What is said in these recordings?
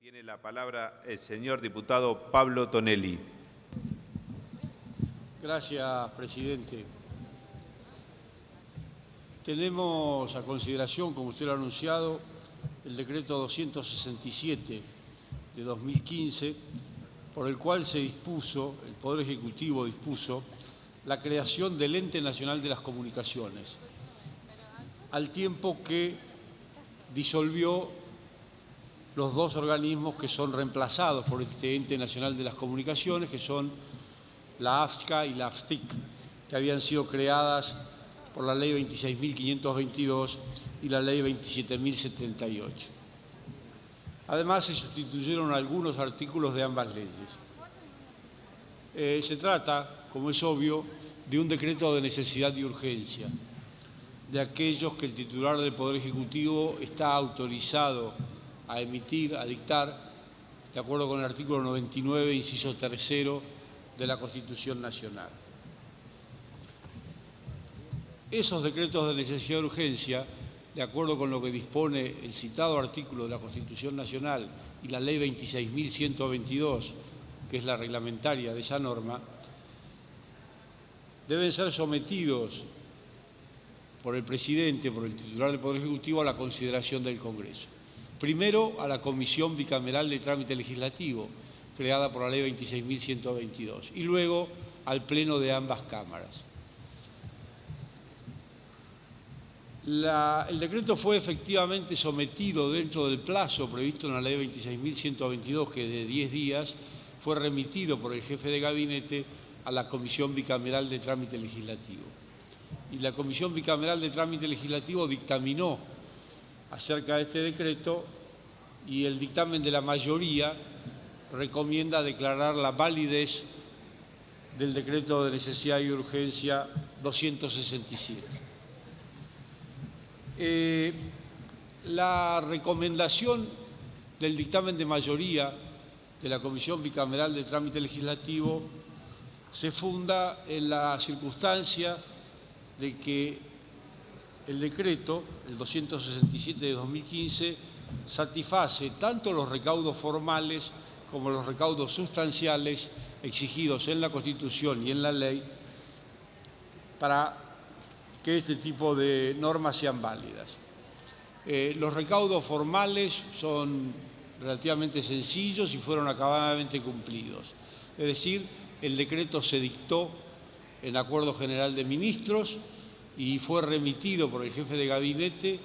Tiene la palabra el señor diputado Pablo Tonelli. Gracias, presidente. Tenemos a consideración, como usted lo ha anunciado, el decreto 267 de 2015, por el cual el Poder Ejecutivo dispuso la creación del Ente Nacional de las Comunicaciones, al tiempo que disolvió los dos organismos que son reemplazados por este Ente Nacional de las Comunicaciones, que son la AFSCA y la AFSTIC, que habían sido creadas por la Ley 26.522 y la Ley 27.078. Además, se sustituyeron algunos artículos de ambas leyes. Se trata, como es obvio, de un decreto de necesidad y urgencia, de aquellos que el titular del Poder Ejecutivo está autorizado a emitir, a dictar, de acuerdo con el artículo 99, inciso 3 de la Constitución Nacional. Esos decretos de necesidad y urgencia, de acuerdo con lo que dispone el citado artículo de la Constitución Nacional y la Ley 26.122, que es la reglamentaria de esa norma, deben ser sometidos por el presidente, por el titular del Poder Ejecutivo, a la consideración del Congreso. Primero, a la Comisión Bicameral de Trámite Legislativo, creada por la Ley 26.122, y luego al Pleno de ambas cámaras. El decreto fue efectivamente sometido dentro del plazo previsto en la Ley 26.122, que de 10 días fue remitido por el jefe de gabinete a la Comisión Bicameral de Trámite Legislativo. Y la Comisión Bicameral de Trámite Legislativo dictaminó acerca de este decreto y el dictamen de la mayoría recomienda declarar la validez del decreto de necesidad y urgencia 267. La recomendación del dictamen de mayoría de la Comisión Bicameral de Trámite Legislativo se funda en la circunstancia de que el decreto, el 267 de 2015, satisface tanto los recaudos formales como los recaudos sustanciales exigidos en la Constitución y en la ley para que este tipo de normas sean válidas. Los recaudos formales son relativamente sencillos y fueron acabadamente cumplidos. Es decir, el decreto se dictó en Acuerdo General de Ministros y fue remitido por el jefe de gabinete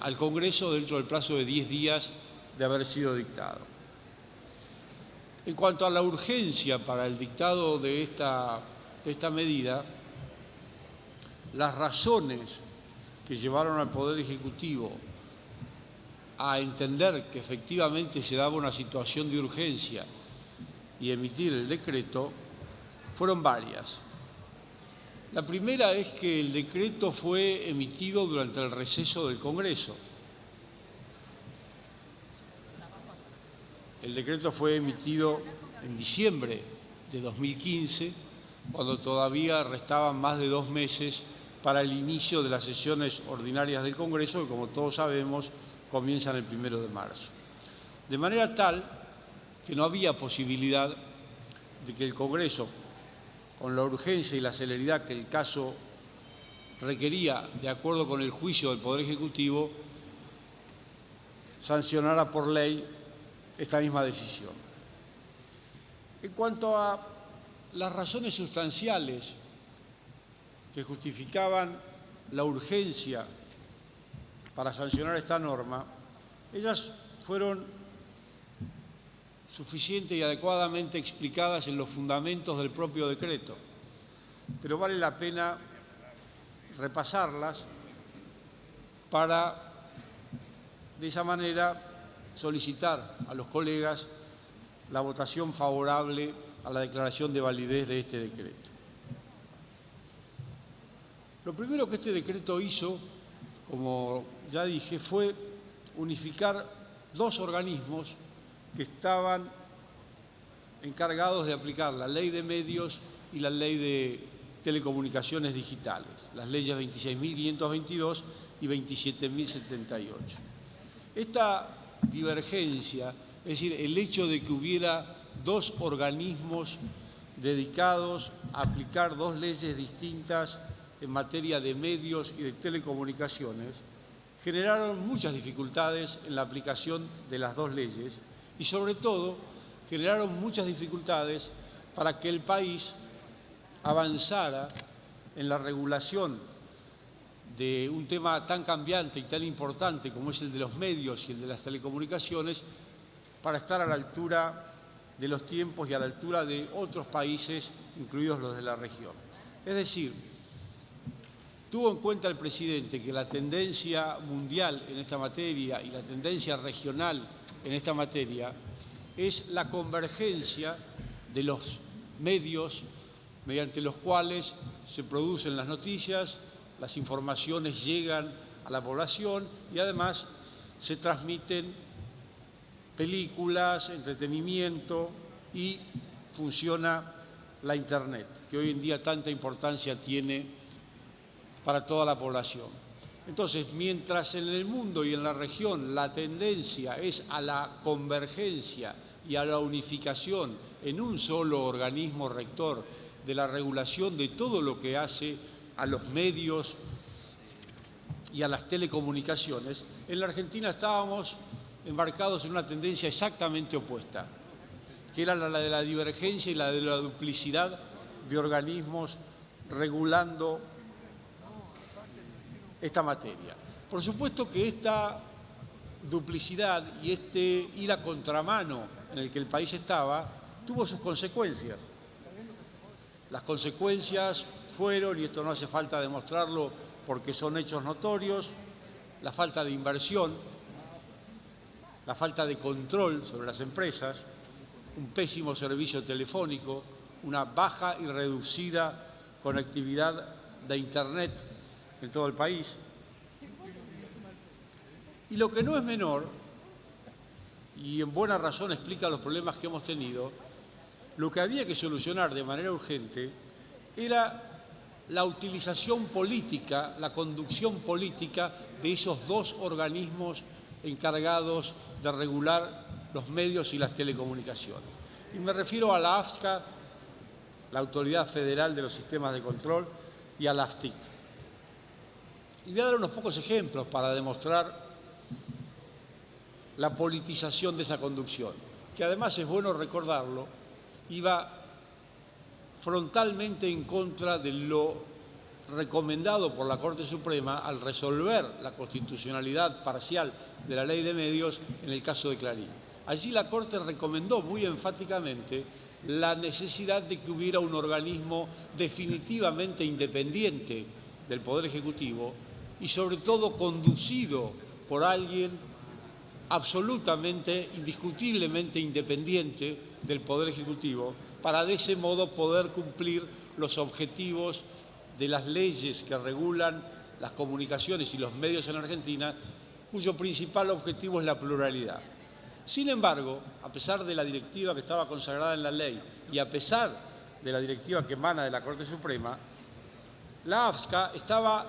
al Congreso dentro del plazo de 10 días de haber sido dictado. En cuanto a la urgencia para el dictado de esta medida, las razones que llevaron al Poder Ejecutivo a entender que efectivamente se daba una situación de urgencia y emitir el decreto fueron varias. La primera es que el decreto fue emitido durante el receso del Congreso. El decreto fue emitido en diciembre de 2015, cuando todavía restaban más de 2 meses para el inicio de las sesiones ordinarias del Congreso, que como todos sabemos comienzan el 1 de marzo. De manera tal que no había posibilidad de que el Congreso, con la urgencia y la celeridad que el caso requería, de acuerdo con el juicio del Poder Ejecutivo, sancionara por ley esta misma decisión. En cuanto a las razones sustanciales que justificaban la urgencia para sancionar esta norma, ellas fueron suficiente y adecuadamente explicadas en los fundamentos del propio decreto, pero vale la pena repasarlas para, de esa manera, solicitar a los colegas la votación favorable a la declaración de validez de este decreto. Lo primero que este decreto hizo, como ya dije, fue unificar dos organismos que estaban encargados de aplicar la Ley de Medios y la Ley de Telecomunicaciones Digitales, las leyes 26.522 y 27.078. Esta divergencia Es decir, el hecho de que hubiera dos organismos dedicados a aplicar dos leyes distintas en materia de medios y de telecomunicaciones, generaron muchas dificultades en la aplicación de las dos leyes y, sobre todo, generaron muchas dificultades para que el país avanzara en la regulación de un tema tan cambiante y tan importante como es el de los medios y el de las telecomunicaciones, para estar a la altura de los tiempos y a la altura de otros países, incluidos los de la región. Es decir, tuvo en cuenta el presidente que la tendencia mundial en esta materia y la tendencia regional en esta materia es la convergencia de los medios mediante los cuales se producen las noticias, las informaciones llegan a la población y además se transmiten películas, entretenimiento y funciona la Internet, que hoy en día tanta importancia tiene para toda la población. Entonces, mientras en el mundo y en la región la tendencia es a la convergencia y a la unificación en un solo organismo rector de la regulación de todo lo que hace a los medios y a las telecomunicaciones, en la Argentina estábamos embarcados en una tendencia exactamente opuesta, que era la de la divergencia y la de la duplicidad de organismos regulando esta materia. Por supuesto que esta duplicidad y este ir a contramano en el que el país estaba tuvo sus consecuencias. Las consecuencias fueron, y esto no hace falta demostrarlo porque son hechos notorios, la falta de inversión, la falta de control sobre las empresas, un pésimo servicio telefónico, una baja y reducida conectividad de Internet en todo el país. Y lo que no es menor, y en buena razón explica los problemas que hemos tenido, lo que había que solucionar de manera urgente era la utilización política, la conducción política de esos dos organismos encargados de regular los medios y las telecomunicaciones. Y me refiero a la AFSCA, la Autoridad Federal de los Sistemas de Control, y a la AFTIC. Y voy a dar unos pocos ejemplos para demostrar la politización de esa conducción, que además es bueno recordarlo, iba frontalmente en contra de lo recomendado por la Corte Suprema al resolver la constitucionalidad parcial de la Ley de Medios en el caso de Clarín. Allí la Corte recomendó muy enfáticamente la necesidad de que hubiera un organismo definitivamente independiente del Poder Ejecutivo y sobre todo conducido por alguien absolutamente, indiscutiblemente independiente del Poder Ejecutivo, para de ese modo poder cumplir los objetivos de las leyes que regulan las comunicaciones y los medios en Argentina, cuyo principal objetivo es la pluralidad. Sin embargo, a pesar de la directiva que estaba consagrada en la ley y a pesar de la directiva que emana de la Corte Suprema, la AFSCA estaba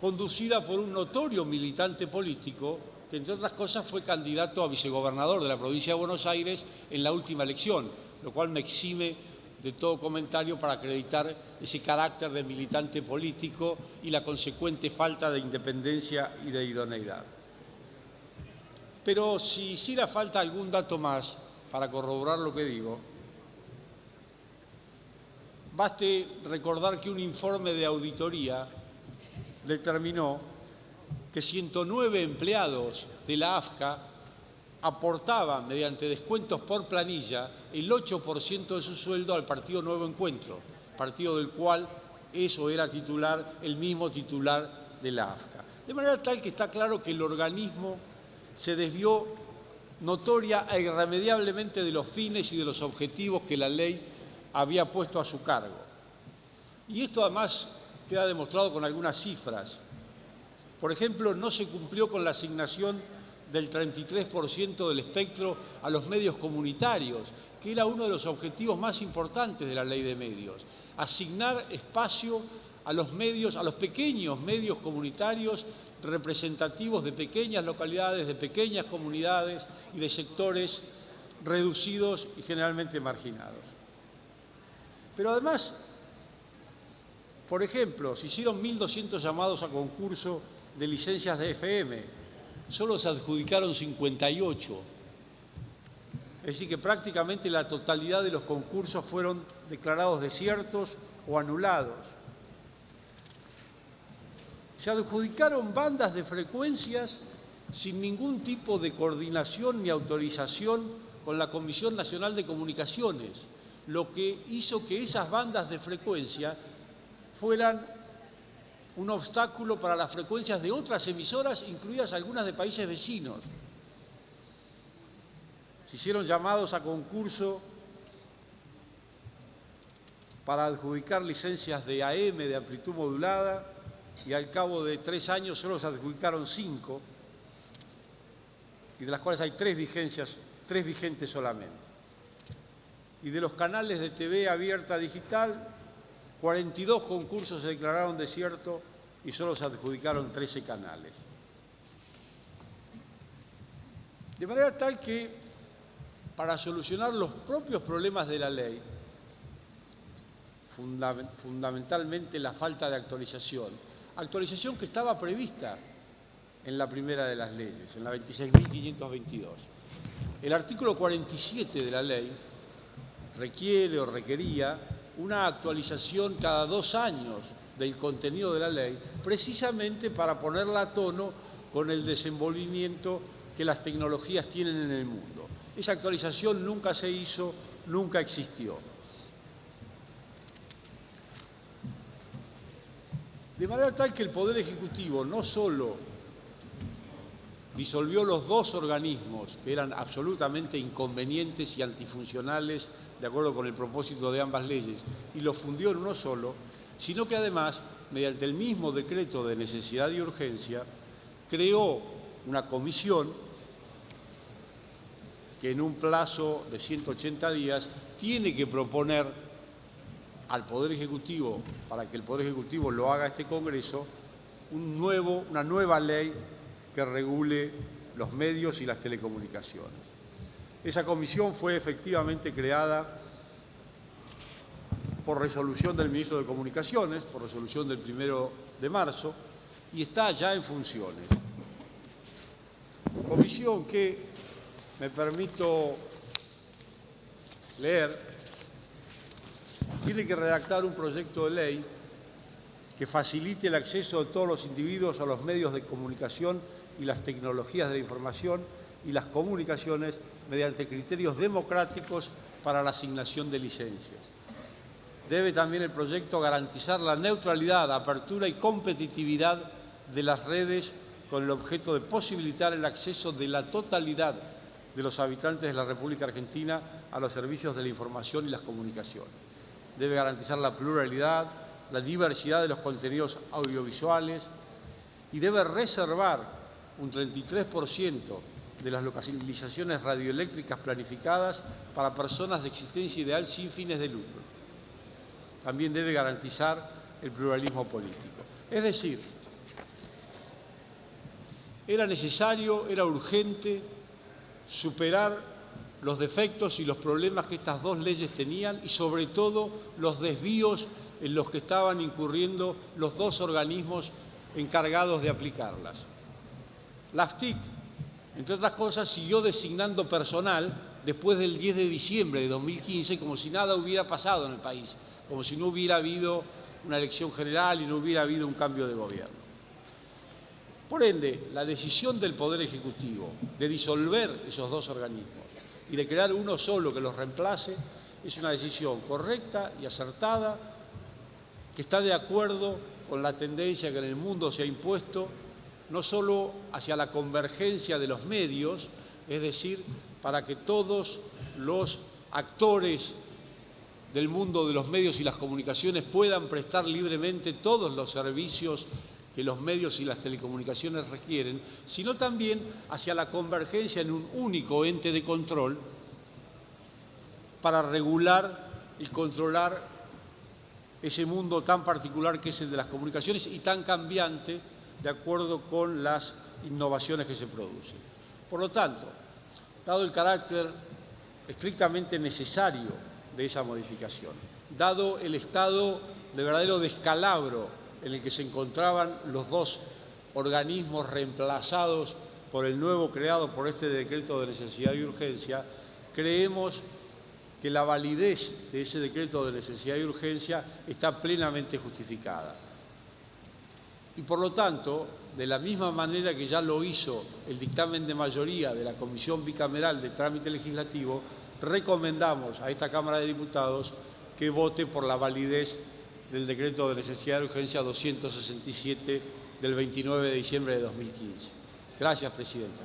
conducida por un notorio militante político que, entre otras cosas, fue candidato a vicegobernador de la provincia de Buenos Aires en la última elección, lo cual me exime de todo comentario para acreditar ese carácter de militante político y la consecuente falta de independencia y de idoneidad. Pero si hiciera falta algún dato más para corroborar lo que digo, baste recordar que un informe de auditoría determinó que 109 empleados de la AFSCA aportaban, mediante descuentos por planilla, el 8% de su sueldo al Partido Nuevo Encuentro, partido del cual era titular, el mismo titular de la AFSCA. De manera tal que está claro que el organismo se desvió notoria e irremediablemente de los fines y de los objetivos que la ley había puesto a su cargo. Y esto además queda demostrado con algunas cifras. Por ejemplo, no se cumplió con la asignación del 33% del espectro a los medios comunitarios, que era uno de los objetivos más importantes de la Ley de Medios. Asignar espacio a los medios, a los pequeños medios comunitarios representativos de pequeñas localidades, de pequeñas comunidades y de sectores reducidos y generalmente marginados. Pero además, por ejemplo, se hicieron 1.200 llamados a concurso de licencias de FM, solo se adjudicaron 58. Es decir, que prácticamente la totalidad de los concursos fueron declarados desiertos o anulados. Se adjudicaron bandas de frecuencias sin ningún tipo de coordinación ni autorización con la Comisión Nacional de Comunicaciones, lo que hizo que esas bandas de frecuencia fueran un obstáculo para las frecuencias de otras emisoras, incluidas algunas de países vecinos. Se hicieron llamados a concurso para adjudicar licencias de AM, de amplitud modulada, y al cabo de 3 años solo se adjudicaron 5, y de las cuales hay 3 vigentes solamente. Y de los canales de TV abierta digital, 42 concursos se declararon desiertos y solo se adjudicaron 13 canales. De manera tal que, para solucionar los propios problemas de la ley, fundamentalmente la falta de actualización que estaba prevista en la primera de las leyes, en la 26.522. El artículo 47 de la ley requiere o requería una actualización cada 2 años del contenido de la ley, precisamente para ponerla a tono con el desenvolvimiento que las tecnologías tienen en el mundo. Esa actualización nunca se hizo, nunca existió. De manera tal que el Poder Ejecutivo no solo disolvió los 2 organismos que eran absolutamente inconvenientes y antifuncionales de acuerdo con el propósito de ambas leyes y los fundió en uno solo, sino que además, mediante el mismo decreto de necesidad y urgencia, creó una comisión que en un plazo de 180 días tiene que proponer al Poder Ejecutivo, para que el Poder Ejecutivo lo haga a este Congreso, una nueva ley que regule los medios y las telecomunicaciones. Esa comisión fue efectivamente creada por resolución del Ministro de Comunicaciones, por resolución del 1 de marzo, y está ya en funciones. Comisión que, me permito leer, tiene que redactar un proyecto de ley que facilite el acceso de todos los individuos a los medios de comunicación y las tecnologías de la información y las comunicaciones mediante criterios democráticos para la asignación de licencias. Debe también el proyecto garantizar la neutralidad, apertura y competitividad de las redes con el objeto de posibilitar el acceso de la totalidad de los habitantes de la República Argentina a los servicios de la información y las comunicaciones. Debe garantizar la pluralidad, la diversidad de los contenidos audiovisuales y debe reservar un 33% de las localizaciones radioeléctricas planificadas para personas de existencia ideal sin fines de lucro. También debe garantizar el pluralismo político. Es decir, era necesario, era urgente superar los defectos y los problemas que estas 2 leyes tenían y sobre todo los desvíos en los que estaban incurriendo los 2 organismos encargados de aplicarlas. La AFTIC, entre otras cosas, siguió designando personal después del 10 de diciembre de 2015 como si nada hubiera pasado en el país, como si no hubiera habido una elección general y no hubiera habido un cambio de gobierno. Por ende, la decisión del Poder Ejecutivo de disolver esos 2 organismos y de crear uno solo que los reemplace es una decisión correcta y acertada que está de acuerdo con la tendencia que en el mundo se ha impuesto no solo hacia la convergencia de los medios, es decir, para que todos los actores del mundo de los medios y las comunicaciones puedan prestar libremente todos los servicios que los medios y las telecomunicaciones requieren, sino también hacia la convergencia en un único ente de control para regular y controlar ese mundo tan particular que es el de las comunicaciones y tan cambiante de acuerdo con las innovaciones que se producen. Por lo tanto, dado el carácter estrictamente necesario de esa modificación, dado el estado de verdadero descalabro en el que se encontraban los dos organismos reemplazados por el nuevo creado por este decreto de necesidad y urgencia, creemos que la validez de ese decreto de necesidad y urgencia está plenamente justificada. Y por lo tanto, de la misma manera que ya lo hizo el dictamen de mayoría de la Comisión Bicameral de Trámite Legislativo, recomendamos a esta Cámara de Diputados que vote por la validez del decreto de necesidad y urgencia 267 del 29 de diciembre de 2015. Gracias, Presidenta.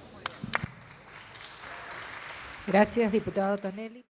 Gracias, diputado Tonelli.